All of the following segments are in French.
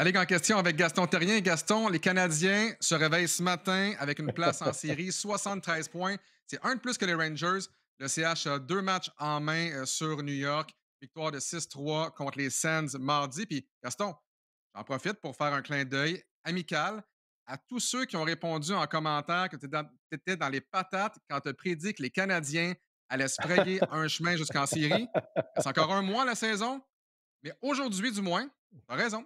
La Ligue en question avec Gaston Terrien. Gaston, les Canadiens se réveillent ce matin avec une place en série, 73 points. C'est un de plus que les Rangers. Le CH a deux matchs en main sur New York. Victoire de 6-3 contre les Sens mardi. Puis, Gaston, j'en profite pour faire un clin d'œil amical à tous ceux qui ont répondu en commentaire que tu étais dans les patates quand tu as prédit que les Canadiens allaient se frayer un chemin jusqu'en série. C'est encore un mois la saison, mais aujourd'hui, du moins, tu as raison.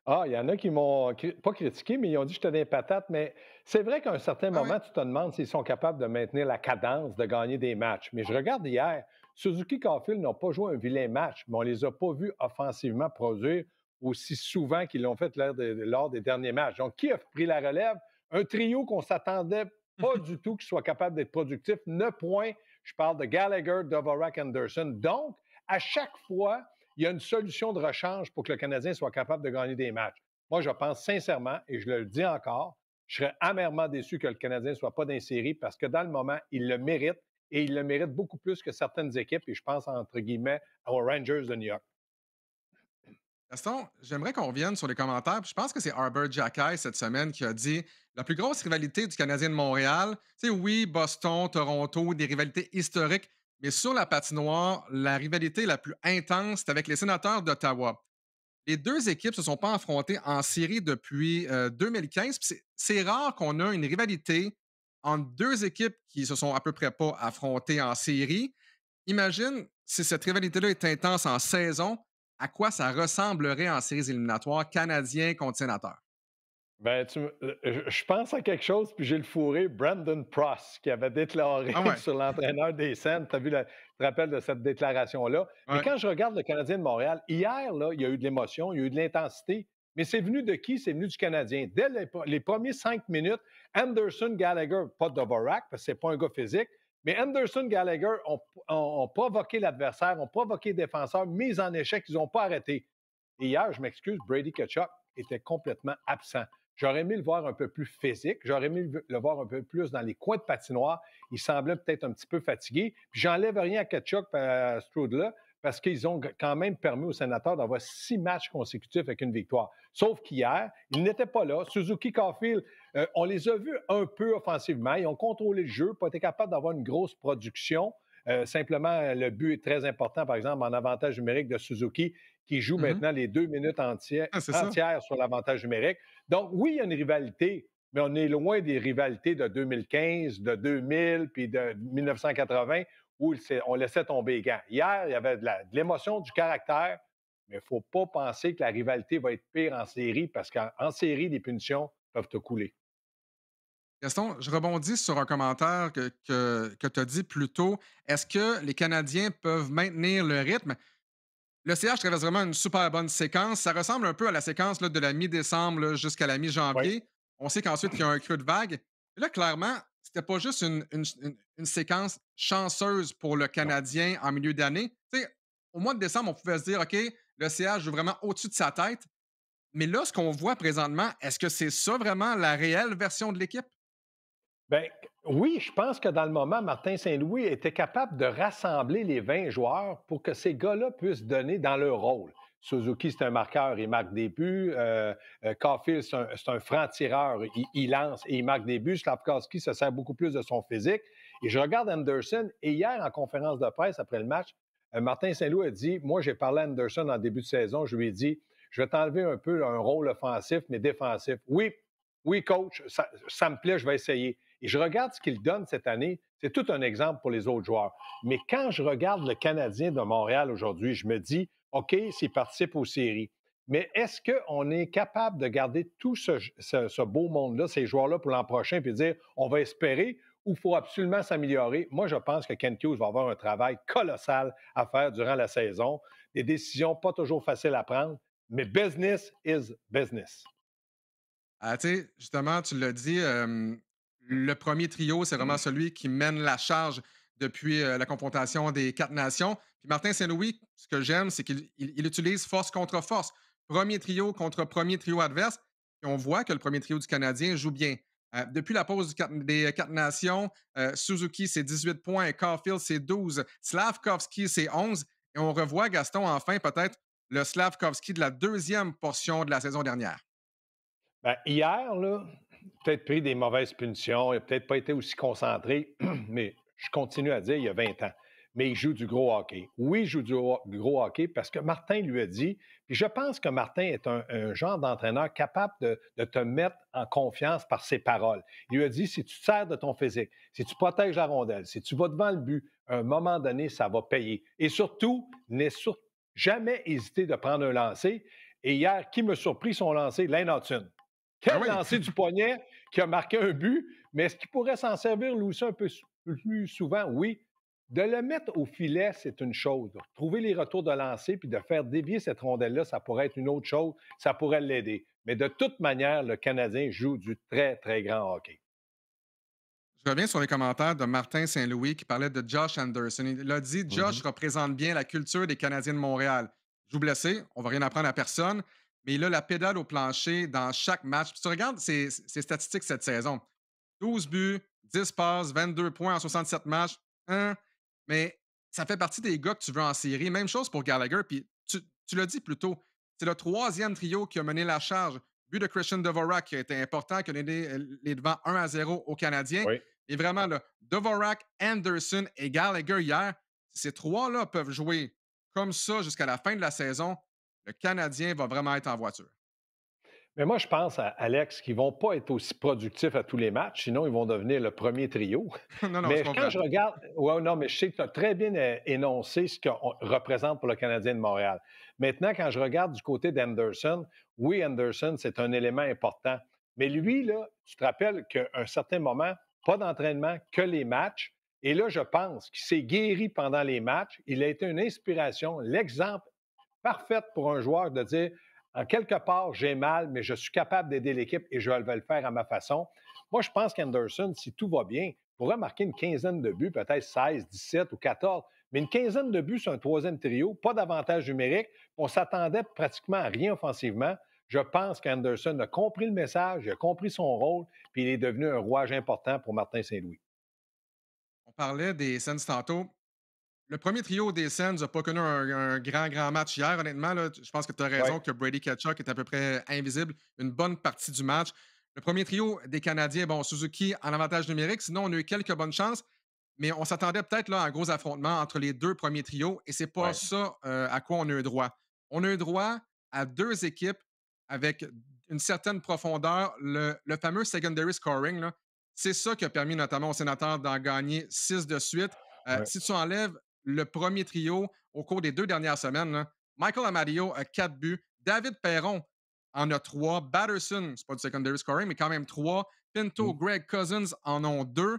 Ah, il y en a qui m'ont pas critiqué, mais ils ont dit que j'étais des patates. Mais c'est vrai qu'à un certain Ah oui. moment, tu te demandes s'ils sont capables de maintenir la cadence, de gagner des matchs. Mais je regarde hier, Suzuki Caulfield n'ont pas joué un vilain match, mais on les a pas vus offensivement produire aussi souvent qu'ils l'ont fait lors des derniers matchs. Donc, qui a pris la relève? Un trio qu'on s'attendait pas du tout qu'il soit capable d'être productif. 9 points. Je parle de Gallagher, Dvorak, Anderson. Donc, à chaque fois, il y a une solution de rechange pour que le Canadien soit capable de gagner des matchs. Moi, je pense sincèrement, et je le dis encore, je serais amèrement déçu que le Canadien ne soit pas dans les séries parce que dans le moment, il le mérite et il le mérite beaucoup plus que certaines équipes, et je pense, entre guillemets, aux Rangers de New York. Gaston, j'aimerais qu'on revienne sur les commentaires. Puis je pense que c'est Arbor Jackay cette semaine qui a dit la plus grosse rivalité du Canadien de Montréal. Tu sais, oui, Boston, Toronto, des rivalités historiques, mais sur la patinoire, la rivalité la plus intense, c'est avec les sénateurs d'Ottawa. Les deux équipes ne se sont pas affrontées en série depuis 2015. Puis c'est rare qu'on a une rivalité entre deux équipes qui se sont à peu près pas affrontées en série. Imagine si cette rivalité-là est intense en saison, à quoi ça ressemblerait en séries éliminatoires canadiens contre sénateurs. Ben, je pense à quelque chose, puis j'ai le fourré, Brandon Pross, qui avait déclaré Ah ouais, sur l'entraîneur des Sens. Tu te rappelles de cette déclaration-là. Mais ouais. quand je regarde le Canadien de Montréal, hier, là, il y a eu de l'émotion, il y a eu de l'intensité, mais c'est venu de qui? C'est venu du Canadien. Dès les premiers 5 minutes, Anderson, Gallagher, pas de Dvorak, parce que c'est pas un gars physique, mais Anderson, Gallagher ont provoqué l'adversaire, ont provoqué les défenseurs, mis en échec, ils n'ont pas arrêté. Et hier, je m'excuse, Brady Tkachuk était complètement absent. J'aurais aimé le voir un peu plus physique. J'aurais aimé le voir un peu plus dans les coins de patinoire. Il semblait peut-être un petit peu fatigué. Puis j'enlève rien à Ketchuk et à Strudla parce qu'ils ont quand même permis aux sénateurs d'avoir 6 matchs consécutifs avec une victoire. Sauf qu'hier, ils n'étaient pas là. Suzuki Caulfield, on les a vus un peu offensivement. Ils ont contrôlé le jeu, pas été capables d'avoir une grosse production. Simplement, le but est très important, par exemple, en avantage numérique de Suzuki, qui joue Mhm. maintenant les 2 minutes Ah, c'est ça. entières sur l'avantage numérique. Donc, oui, il y a une rivalité, mais on est loin des rivalités de 2015, de 2000, puis de 1980, où on laissait tomber les gants. Hier, il y avait de l'émotion, du caractère, mais il ne faut pas penser que la rivalité va être pire en série, parce qu'en série, les punitions peuvent te couler. Gaston, je rebondis sur un commentaire que tu as dit plus tôt. Est-ce que les Canadiens peuvent maintenir le rythme? Le CH traverse vraiment une super bonne séquence. Ça ressemble un peu à la séquence là, de la mi-décembre là, jusqu'à la Oui. mi-janvier. On sait qu'ensuite, il y a un creux de vague. Et là, clairement, c'était pas juste une séquence chanceuse pour le Non. Canadien en milieu d'année. Tu sais, au mois de décembre, on pouvait se dire, OK, le CH joue vraiment au-dessus de sa tête. Mais là, ce qu'on voit présentement, est-ce que c'est ça vraiment la réelle version de l'équipe? Ben oui, je pense que dans le moment, Martin Saint-Louis était capable de rassembler les 20 joueurs pour que ces gars-là puissent donner dans leur rôle. Suzuki, c'est un marqueur, il marque des buts. Caulfield, c'est un franc-tireur, il lance et il marque des buts. Slavkovski se sert beaucoup plus de son physique. Et je regarde Anderson, et hier, en conférence de presse après le match, Martin Saint-Louis a dit, moi, j'ai parlé à Anderson en début de saison, je lui ai dit, je vais t'enlever un peu un rôle offensif, mais défensif. Oui, oui, coach, ça me plaît, je vais essayer. Et je regarde ce qu'il donne cette année. C'est tout un exemple pour les autres joueurs. Mais quand je regarde le Canadien de Montréal aujourd'hui, je me dis, OK, s'il participe aux séries, mais est-ce qu'on est capable de garder tout ce beau monde-là, ces joueurs-là pour l'an prochain, puis dire, on va espérer ou il faut absolument s'améliorer? Moi, je pense que Ken Hughes va avoir un travail colossal à faire durant la saison. Des décisions pas toujours faciles à prendre, mais business is business. Ah, tu sais, justement, tu l'as dit, le premier trio, c'est vraiment celui qui mène la charge depuis la confrontation des quatre nations. Puis Martin Saint-Louis, ce que j'aime, c'est qu'il utilise force contre force. Premier trio contre premier trio adverse. Et on voit que le premier trio du Canadien joue bien. Depuis la pause des quatre nations, Suzuki, c'est 18 points, Caulfield, c'est 12, Slavkovski, c'est 11. Et on revoit Gaston, enfin, peut-être le Slavkovski de la deuxième portion de la saison dernière? Ben, hier, là, peut-être pris des mauvaises punitions, il n'a peut-être pas été aussi concentré, mais je continue à dire, il y a 20 ans. Mais il joue du gros hockey. Oui, il joue du gros hockey parce que Martin lui a dit, puis je pense que Martin est un genre d'entraîneur capable de te mettre en confiance par ses paroles. Il lui a dit, si tu te sers de ton physique, si tu protèges la rondelle, si tu vas devant le but, à un moment donné, ça va payer. Et surtout, jamais hésiter de prendre un lancer. Et hier, qui me surprit son lancer? Lane Hudson. Ben Quel oui. lancer du poignet qui a marqué un but, mais est-ce qu'il pourrait s'en servir lui aussi un peu plus souvent? Oui. De le mettre au filet, c'est une chose. De trouver les retours de lancer puis de faire dévier cette rondelle-là, ça pourrait être une autre chose. Ça pourrait l'aider. Mais de toute manière, le Canadien joue du très, très grand hockey. Je reviens sur les commentaires de Martin Saint-Louis qui parlait de Josh Anderson. Il a dit Josh Mhm. représente bien la culture des Canadiens de Montréal. Joue blessé, on va rien apprendre à personne, mais il a la pédale au plancher dans chaque match. Puis tu regardes ses statistiques cette saison 12 buts, 10 passes, 22 points en 67 matchs. Hein? Mais ça fait partie des gars que tu veux en série. Même chose pour Gallagher. Puis tu l'as dit plus tôt, c'est le troisième trio qui a mené la charge. But de Christian Dvorak qui a été important, qui a donné les devants 1-0 aux Canadiens. Oui. Et vraiment, là, Dvorak, Anderson et Gallagher hier, si ces trois-là peuvent jouer comme ça jusqu'à la fin de la saison, le Canadien va vraiment être en voiture. Mais moi, je pense, Alex, qu'ils ne vont pas être aussi productifs à tous les matchs, sinon ils vont devenir le premier trio. Non, non, je Mais quand comprends. je regarde, ouais, non, mais je sais que tu as très bien énoncé ce qu'on représente pour le Canadien de Montréal. Maintenant, quand je regarde du côté d'Anderson, oui, Anderson, c'est un élément important. Mais lui, là, tu te rappelles qu'à un certain moment, pas d'entraînement, que les matchs. Et là, je pense qu'il s'est guéri pendant les matchs. Il a été une inspiration, l'exemple parfait pour un joueur de dire en quelque part, j'ai mal, mais je suis capable d'aider l'équipe et je vais le faire à ma façon. Moi, je pense qu'Anderson, si tout va bien, pourrait marquer une quinzaine de buts, peut-être 16, 17 ou 14, mais une quinzaine de buts sur un troisième trio, pas d'avantage numérique. On s'attendait pratiquement à rien offensivement. Je pense qu'Anderson a compris le message, il a compris son rôle, puis il est devenu un rouage important pour Martin Saint-Louis. On parlait des Sens tantôt. Le premier trio des Sens n'a pas connu un grand, grand match hier, honnêtement. Là, je pense que tu as Oui, raison que Brady Ketchuk est à peu près invisible une bonne partie du match. Le premier trio des Canadiens, bon, Suzuki en avantage numérique. Sinon, on a eu quelques bonnes chances, mais on s'attendait peut-être là, à un gros affrontement entre les deux premiers trios et c'est pas oui, ça à quoi on a eu droit. On a eu droit à deux équipes avec une certaine profondeur. Le fameux secondary scoring, là, c'est ça qui a permis notamment aux sénateurs d'en gagner 6 de suite. oui. Si tu enlèves le premier trio au cours des 2 dernières semaines, là, Michael Amadio a 4 buts, David Perron en a 3, Batterson, c'est pas du secondary scoring, mais quand même 3, Pinto, Mm. Greg Cousins en ont 2.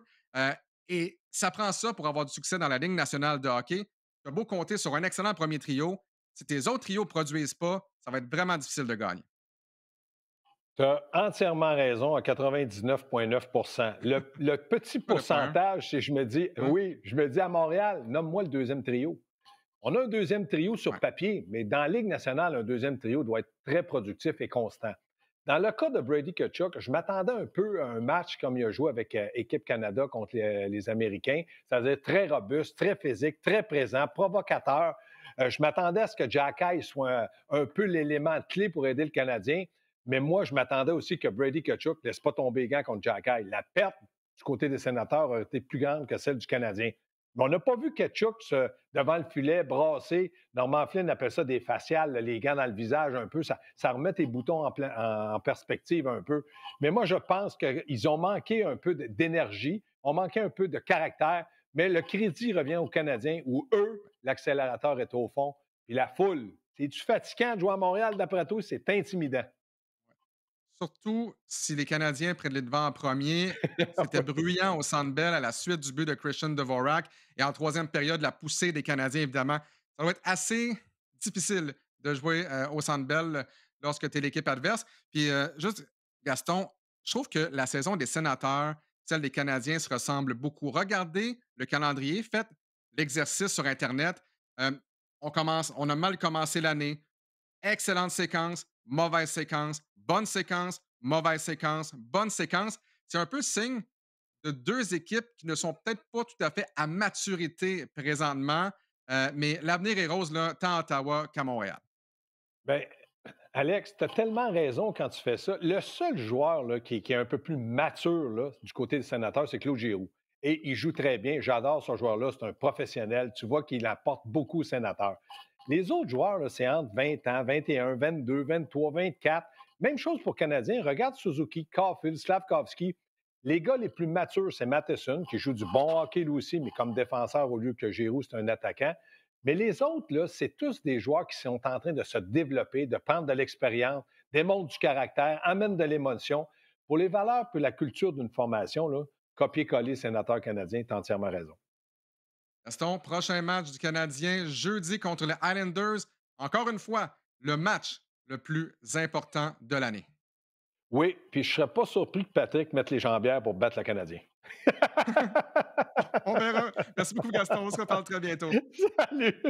Et ça prend ça pour avoir du succès dans la Ligue nationale de hockey. Tu as beau compter sur un excellent premier trio. Si tes autres trios ne produisent pas, ça va être vraiment difficile de gagner. Tu as entièrement raison à 99,9. Le petit Pas le point 1. pourcentage, c'est je me dis, Ouais, oui, je me dis à Montréal, nomme-moi le deuxième trio. On a un deuxième trio sur ouais. papier, mais dans la Ligue nationale, un deuxième trio doit être très productif et constant. Dans le cas de Brady Tkachuk, je m'attendais un peu à un match comme il a joué avec Équipe Canada contre les Américains, c'est-à-dire très robuste, très physique, très présent, provocateur. Je m'attendais à ce que Jack Eye soit un peu l'élément clé pour aider le Canadien, mais moi, je m'attendais aussi que Brady Tkachuk ne laisse pas tomber les gants contre Jack Eye. La perte du côté des Sénateurs a été plus grande que celle du Canadien. Mais on n'a pas vu Ketchuk devant le filet brasser. Norman Flynn appelle ça des faciales, là, les gants dans le visage un peu. Ça remet tes boutons en perspective un peu. Mais moi, je pense qu'ils ont manqué un peu d'énergie, ont manqué un peu de caractère. Mais le crédit revient aux Canadiens où eux, l'accélérateur est au fond. Et la foule, c'est-tu fatigant de jouer à Montréal d'après toi? C'est intimidant. Surtout si les Canadiens prennent les devants en premier. C'était bruyant au Centre Bell à la suite du but de Christian Dvorak. Et en troisième période, la poussée des Canadiens, évidemment. Ça doit être assez difficile de jouer au Centre Bell lorsque tu es l'équipe adverse. Puis juste, Gaston, je trouve que la saison des Sénateurs, celle des Canadiens, se ressemble beaucoup. Regardez le calendrier, faites l'exercice sur Internet. Euh, on a mal commencé l'année. Excellente séquence, mauvaise séquence, bonne séquence, mauvaise séquence, bonne séquence. C'est un peu signe de deux équipes qui ne sont peut-être pas tout à fait à maturité présentement, mais l'avenir est rose là, tant à Ottawa qu'à Montréal. Bien, Alex, tu as tellement raison quand tu fais ça. Le seul joueur là, qui est un peu plus mature là, du côté des sénateurs, c'est Claude Giroux. Et il joue très bien. J'adore ce joueur-là. C'est un professionnel. Tu vois qu'il apporte beaucoup aux sénateurs. Les autres joueurs, là, c'est entre 20 ans, 21, 22, 23, 24. Même chose pour Canadiens. Regarde Suzuki, Caulfield, Slavkovski. Les gars les plus matures, c'est Matheson, qui joue du bon hockey lui aussi, mais comme défenseur au lieu que Giroux, c'est un attaquant. Mais les autres, là, c'est tous des joueurs qui sont en train de se développer, de prendre de l'expérience, démontrent du caractère, amènent de l'émotion. Pour les valeurs et la culture d'une formation, là, copier-coller sénateur canadien, tu as entièrement raison. Gaston, prochain match du Canadien, jeudi contre les Islanders. Encore une fois, le match le plus important de l'année. Oui, puis je ne serais pas surpris que Patrick mette les jambières pour battre le Canadien. On verra. Merci beaucoup, Gaston. On se reparle très bientôt. Salut!